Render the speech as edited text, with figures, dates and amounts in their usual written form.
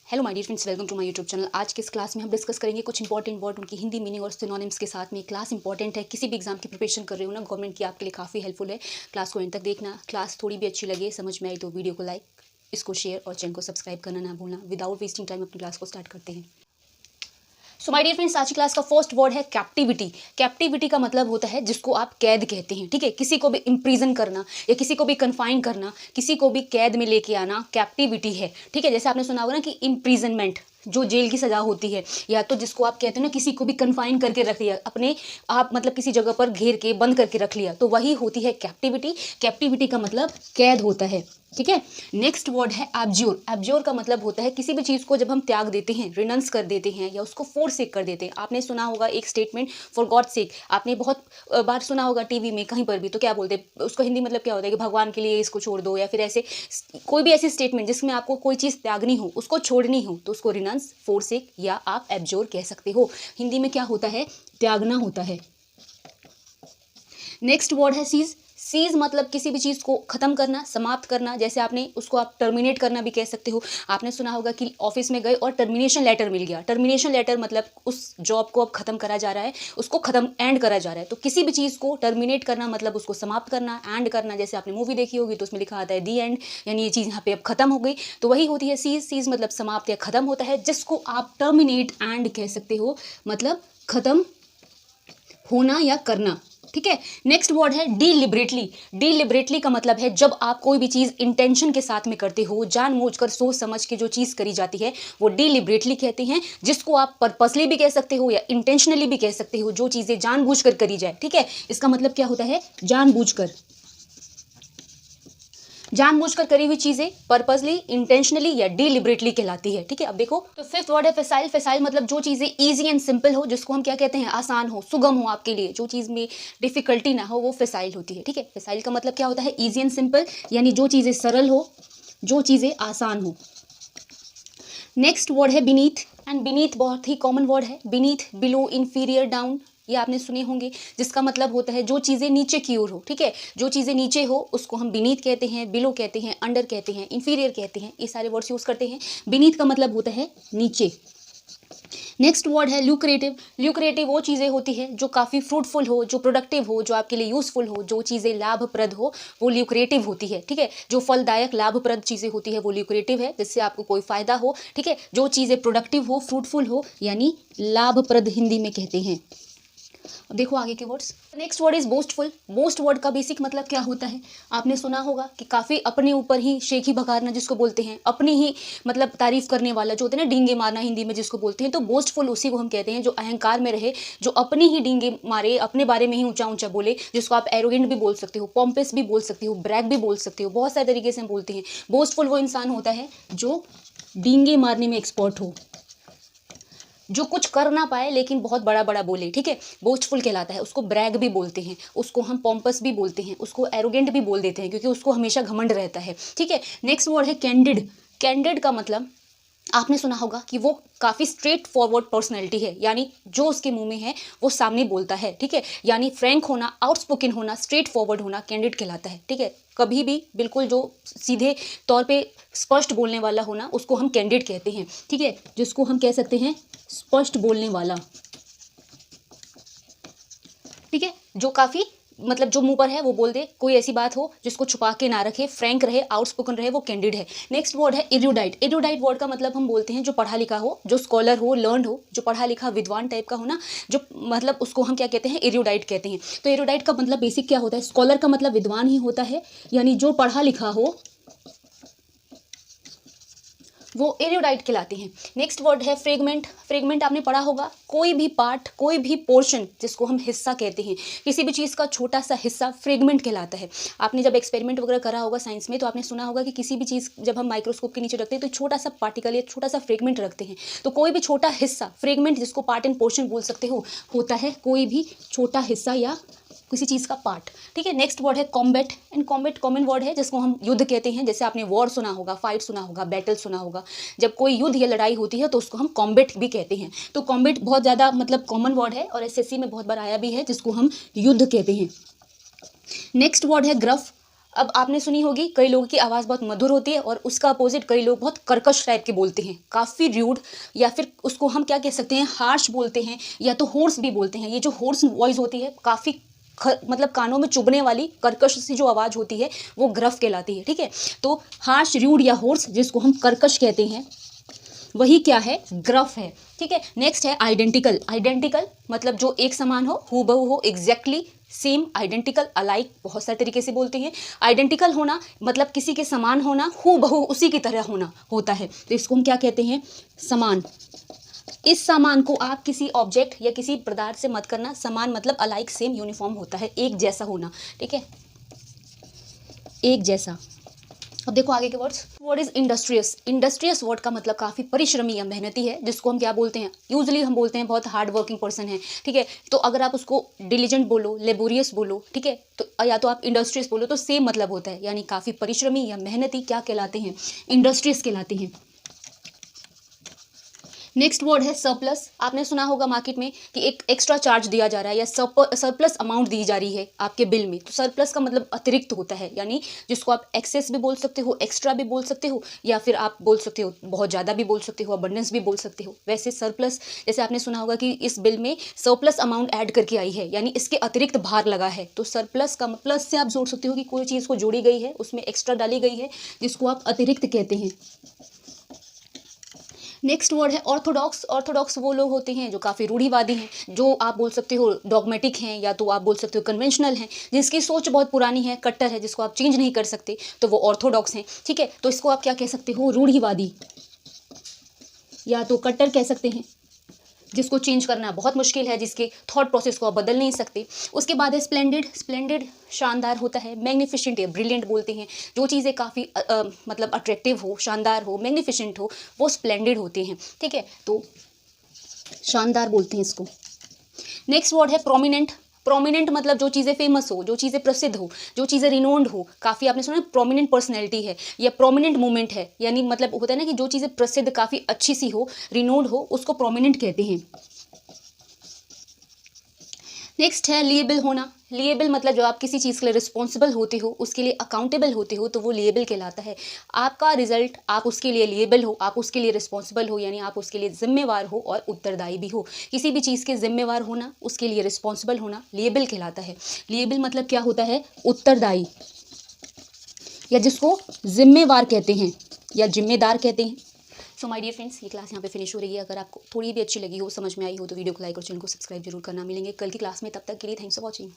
Hello my dear friends, welcome to my YouTube channel. आज के इस क्लास में हम डिस्कस करेंगे कुछ इंपॉर्टेंट वर्ड, उनकी हिंदी मीनिंग और सिनोनिम्स के साथ में। क्लास इंपॉर्टेंट है, किसी भी एग्जाम की प्रिपरेशन कर रहे हो ना, गवर्नमेंट की, आपके लिए काफ़ी हेल्पफुल है। क्लास को एंड तक देखना। क्लास थोड़ी भी अच्छी लगे, समझ में आई तो वीडियो को लाइक, इसको शेयर और चैनल को सब्सक्राइब करना ना भूलना। विदाउट वेस्टिंग टाइम अपनी क्लास को स्टार्ट करते हैं। सो माय डियर फ्रेंड्स, आज की क्लास का फर्स्ट वर्ड है कैप्टिविटी। कैप्टिविटी का मतलब होता है जिसको आप कैद कहते हैं, ठीक है। किसी को भी इम्प्रिजन करना या किसी को भी कन्फाइन करना, किसी को भी कैद में लेके आना, कैप्टिविटी है, ठीक है। जैसे आपने सुना होगा ना कि इम्प्रिजनमेंट जो जेल की सजा होती है, या तो जिसको आप कहते हैं ना किसी को भी कन्फाइन करके रख लिया, अपने आप मतलब किसी जगह पर घेर के बंद करके रख लिया, तो वही होती है कैप्टिविटी। कैप्टिविटी का मतलब कैद होता है, ठीक है। नेक्स्ट वर्ड है एब्ज्योर। एब्ज्योर का मतलब होता है किसी भी चीज़ को जब हम त्याग देते हैं, रिनंस कर देते हैं या उसको फोरसेक कर देते हैं। आपने सुना होगा एक स्टेटमेंट, फॉर गॉड सेक। आपने बहुत बार सुना होगा टीवी में, कहीं पर भी, तो क्या बोलते हैं उसको हिंदी मतलब क्या होता है कि भगवान के लिए इसको छोड़ दो, या फिर ऐसे कोई भी ऐसी स्टेटमेंट जिसमें आपको कोई चीज़ त्यागनी हो, उसको छोड़नी हो, तो उसको रिनंस, फोरसेक या आप एब्ज्योर कह सकते हो। हिंदी में क्या होता है, त्यागना होता है। नेक्स्ट वर्ड है सीज। सीज मतलब किसी भी चीज़ को ख़त्म करना, समाप्त करना। जैसे आपने उसको आप टर्मिनेट करना भी कह सकते हो। आपने सुना होगा कि ऑफिस में गए और टर्मिनेशन लेटर मिल गया। टर्मिनेशन लेटर मतलब उस जॉब को अब ख़त्म करा जा रहा है, उसको ख़त्म एंड करा जा रहा है। तो किसी भी चीज़ को टर्मिनेट करना मतलब उसको समाप्त करना, एंड करना। जैसे आपने मूवी देखी होगी तो उसमें लिखा आता है दी एंड, यानी ये चीज़ यहाँ पे अब ख़त्म हो गई, तो वही होती है सीज। सीज मतलब समाप्त या ख़त्म होता है, जिसको आप टर्मिनेट एंड कह सकते हो, मतलब ख़त्म होना या करना, ठीक है। नेक्स्ट वर्ड है डिलिबरेटली। डिलिबरेटली का मतलब है जब आप कोई भी चीज़ इंटेंशन के साथ में करते हो, जानबूझकर सोच समझ के जो चीज़ करी जाती है, वो डिलिबरेटली कहते हैं। जिसको आप पर्पसली भी कह सकते हो या इंटेंशनली भी कह सकते हो, जो चीज़ें जानबूझकर करी जाए, ठीक है। इसका मतलब क्या होता है, जानबूझकर। जानबूझकर करी हुई चीजें पर्पसली, इंटेंशनली या डिलिबरेटली कहलाती है, ठीक है। अब देखो, तो फिफ्थ वर्ड है फैसाइल। फैसाइल मतलब जो चीजें इजी एंड सिंपल हो, जिसको हम क्या कहते हैं, आसान हो, सुगम हो आपके लिए, जो चीज में डिफिकल्टी ना हो, वो फैसाइल होती है, ठीक है। फैसाइल का मतलब क्या होता है, इजी एंड सिंपल, यानी जो चीजें सरल हो, जो चीजें आसान हो। नेक्स्ट वर्ड है बीनीथ। एंड बीनीथ बहुत ही कॉमन वर्ड है। बीनीथ, बिलो, इंफीरियर, डाउन, ये आपने सुने होंगे, जिसका मतलब होता है जो चीज़ें नीचे की ओर हो, ठीक है। जो चीज़ें नीचे हो उसको हम बीनीथ कहते हैं, बिलो कहते हैं, अंडर कहते हैं, इंफीरियर कहते हैं, ये सारे वर्ड्स यूज़ करते हैं। बीनीथ का मतलब होता है नीचे। नेक्स्ट वर्ड है ल्यूक्रेटिव। ल्यूक्रेटिव वो चीज़ें होती है जो काफ़ी फ्रूटफुल हो, जो प्रोडक्टिव हो, जो आपके लिए यूज़फुल हो, जो चीज़ें लाभप्रद हो, वो ल्यूक्रेटिव होती है, ठीक है। जो फलदायक लाभप्रद चीज़ें होती है वो ल्यूक्रेटिव है, जिससे आपको कोई फ़ायदा हो, ठीक है। जो चीज़ें प्रोडक्टिव हो, फ्रूटफुल हो, यानी लाभप्रद हिंदी में कहते हैं। अब देखो आगे के words. Next word is boastful. Boast word का बेसिक मतलब क्या होता है, आपने सुना होगा कि काफ़ी अपने ऊपर ही शेखी बघारना जिसको बोलते हैं, अपनी ही मतलब तारीफ करने वाला, जो होता है ना डींगे मारना हिंदी में जिसको बोलते हैं, तो बोस्टफुल उसी को हम कहते हैं जो अहंकार में रहे, जो अपनी ही डींगे मारे, अपने बारे में ही ऊंचा ऊंचा बोले, जिसको आप एरोगेंट भी बोल सकते हो, पॉम्पस भी बोल सकते हो, ब्रैग भी बोल सकते हो, बहुत सारे तरीके से हम बोलते हैं। बोस्टफुल वो इंसान होता है जो डींगे मारने में एक्सपर्ट हो, जो कुछ कर ना पाए लेकिन बहुत बड़ा बड़ा बोले, ठीक है, बोस्टफुल कहलाता है। उसको ब्रैग भी बोलते हैं, उसको हम पॉम्पस भी बोलते हैं, उसको एरोगेंट भी बोल देते हैं, क्योंकि उसको हमेशा घमंड रहता है, ठीक है। नेक्स्ट वर्ड है कैंडिड। कैंडिड का मतलब आपने सुना होगा कि वो काफ़ी स्ट्रेट फॉरवर्ड पर्सनैलिटी है, यानी जो उसके मुंह में है वो सामने बोलता है, ठीक है। यानी फ्रैंक होना, आउटस्पोकन होना, स्ट्रेट फॉरवर्ड होना कैंडिड कहलाता है, ठीक है। कभी भी बिल्कुल जो सीधे तौर पे स्पष्ट बोलने वाला होना, उसको हम कैंडिड कहते हैं, ठीक है। जिसको हम कह सकते हैं स्पष्ट बोलने वाला, ठीक है। जो काफ़ी मतलब जो मुंह पर है वो बोल दे, कोई ऐसी बात हो जिसको छुपा के ना रखे, फ्रैंक रहे, आउटस्पोकन रहे, वो कैंडिड है। नेक्स्ट वर्ड है इरूडाइट। इरूडाइट वर्ड का मतलब हम बोलते हैं जो पढ़ा लिखा हो, जो स्कॉलर हो, लर्नड हो, जो पढ़ा लिखा विद्वान टाइप का हो ना, जो मतलब उसको हम क्या कहते हैं, इरूडाइट कहते हैं। तो इरूडाइट का मतलब बेसिक क्या होता है, स्कॉलर का मतलब विद्वान ही होता है, यानी जो पढ़ा लिखा हो वो एरियोडाइट कहलाते हैं। नेक्स्ट वर्ड है फ्रेगमेंट। फ्रेगमेंट आपने पढ़ा होगा, कोई भी पार्ट, कोई भी पोर्शन जिसको हम हिस्सा कहते हैं, किसी भी चीज़ का छोटा सा हिस्सा फ्रेगमेंट कहलाता है। आपने जब एक्सपेरिमेंट वगैरह करा होगा साइंस में, तो आपने सुना होगा कि किसी भी चीज़ जब हम माइक्रोस्कोप के नीचे रखते हैं तो छोटा सा पार्टिकल या छोटा सा फ्रेगमेंट रखते हैं। तो कोई भी छोटा हिस्सा, फ्रेगमेंट जिसको पार्ट एंड पोर्शन बोल सकते हो, होता है कोई भी छोटा हिस्सा या किसी चीज़ का पार्ट, ठीक है। नेक्स्ट वर्ड है combat. And combat common word है जिसको हम युद्ध कहते हैं। जैसे आपने वॉर सुना होगा, फाइट सुना होगा, बैटल सुना होगा, जब कोई युद्ध या लड़ाई होती है तो उसको हम कॉम्बैट भी कहते हैं। तो कॉम्बैट बहुत ज़्यादा मतलब कॉमन वर्ड है और एसएससी में बहुत बार आया भी है, जिसको हम युद्ध कहते हैं। नेक्स्ट वर्ड है ग्रफ। अब आपने सुनी होगी कई लोगों की आवाज़ बहुत मधुर होती है और उसका अपोजिट कई लोग बहुत कर्कश टाइप के बोलते हैं, काफ़ी र्यूड, या फिर उसको हम क्या कह सकते हैं, हार्श बोलते हैं, या तो होर्स भी बोलते हैं। ये जो होर्स वॉइस होती है, काफ़ी मतलब कानों में चुभने वाली कर्कश सी जो आवाज़ होती है, वो ग्रफ कहलाती है। ठीक है, तो हार्श, र्यूड या होर्स, जिसको हम कर्कश कहते हैं, वही क्या है, ग्रफ है। ठीक है, नेक्स्ट है आइडेंटिकल। आइडेंटिकल मतलब जो एक समान हो, हूबहू हो, एग्जैक्टली सेम, आइडेंटिकल, अलाइक, बहुत सारे तरीके से बोलते हैं। आइडेंटिकल होना मतलब किसी के समान होना, हूबहू उसी की तरह होना होता है, तो इसको हम क्या कहते हैं, समान। इस समान को आप किसी ऑब्जेक्ट या किसी पदार्थ से मत करना, समान मतलब अलाइक, सेम, यूनिफॉर्म होता है, एक जैसा होना। ठीक है, एक जैसा। अब देखो आगे के words. Word is industrious. Industrious word का मतलब काफ़ी परिश्रमी या मेहनती है, जिसको हम क्या बोलते हैं, यूजुअली हम बोलते हैं बहुत हार्ड वर्किंग पर्सन है। ठीक है, तो अगर आप उसको डिलीजेंट बोलो, लेबोरियस बोलो, ठीक है, तो या तो आप इंडस्ट्रियस बोलो, तो सेम मतलब होता है, यानी काफ़ी परिश्रमी या मेहनती क्या कहलाते हैं, इंडस्ट्रियस कहलाते हैं। नेक्स्ट वर्ड है सरप्लस। आपने सुना होगा मार्केट में कि एक एक्स्ट्रा चार्ज दिया जा रहा है या सरप्लस अमाउंट दी जा रही है आपके बिल में, तो सरप्लस का मतलब अतिरिक्त होता है, यानी जिसको आप एक्सेस भी बोल सकते हो, एक्स्ट्रा भी बोल सकते हो, या फिर आप बोल सकते हो बहुत ज़्यादा भी बोल सकते हो, अबंडेंस भी बोल सकते हो। वैसे सरप्लस, जैसे आपने सुना होगा कि इस बिल में सरप्लस अमाउंट ऐड करके आई है, यानी इसके अतिरिक्त भार लगा है, तो सरप्लस का प्लस से आप जोड़ सकते हो कि कोई चीज़ को जोड़ी गई है, उसमें एक्स्ट्रा डाली गई है, जिसको आप अतिरिक्त कहते हैं। नेक्स्ट वर्ड है ऑर्थोडॉक्स। ऑर्थोडॉक्स वो लोग होते हैं जो काफ़ी रूढ़िवादी हैं, जो आप बोल सकते हो डॉगमेटिक हैं, या तो आप बोल सकते हो कन्वेंशनल हैं, जिसकी सोच बहुत पुरानी है, कट्टर है, जिसको आप चेंज नहीं कर सकते, तो वो ऑर्थोडॉक्स हैं। ठीक है, तो इसको आप क्या कह सकते हो, रूढ़िवादी, या तो कट्टर कह सकते हैं, जिसको चेंज करना बहुत मुश्किल है, जिसके थॉट प्रोसेस को आप बदल नहीं सकते। उसके बाद है स्प्लेंडेड। स्प्लेंडेड शानदार होता है, मैग्निफिसेंट या ब्रिलियंट बोलते हैं, जो चीज़ें काफ़ी मतलब अट्रैक्टिव हो, शानदार हो, मैग्निफिसेंट हो, वो स्प्लेंडेड होते हैं। ठीक है, तो शानदार बोलते हैं इसको। नेक्स्ट वर्ड है प्रोमिनेंट। प्रोमिनेंट मतलब जो चीज़ें फेमस हो, जो चीज़ें प्रसिद्ध हो, जो चीज़ें रिनोन्ड हो, काफ़ी आपने सुना प्रोमिनेंट पर्सनैलिटी है या प्रोमिनेंट मूवमेंट है, यानी मतलब होता है ना कि जो चीज़ें प्रसिद्ध, काफ़ी अच्छी सी हो, रिनोन्ड हो, उसको प्रोमिनेंट कहते हैं। नेक्स्ट है लिएबल होना। लिएबल मतलब जो आप किसी चीज़ के लिए रिस्पॉन्सिबल होते हो, उसके लिए अकाउंटेबल होते हो, तो वो लिएबल कहलाता है। आपका रिजल्ट, आप उसके लिए लिएबल हो, आप उसके लिए रिस्पॉन्सिबल हो, यानी आप उसके लिए जिम्मेवार हो और उत्तरदायी भी हो। किसी भी चीज़ के जिम्मेवार होना, उसके लिए रिस्पॉन्सिबल होना, लिएबल कहलाता है। लिएबल मतलब क्या होता है, उत्तरदायी, या जिसको जिम्मेवार कहते हैं या जिम्मेदार कहते हैं। सो माय डियर फ्रेंड्स, ये क्लास यहाँ पे फिनिश हो रही है। अगर आपको थोड़ी भी अच्छी लगी हो, समझ में आई हो, तो वीडियो को लाइक और चैनल को सब्सक्राइब जरूर करना। मिलेंगे कल की क्लास में, तब तक के लिए थैंक्स फॉर वॉचिंग।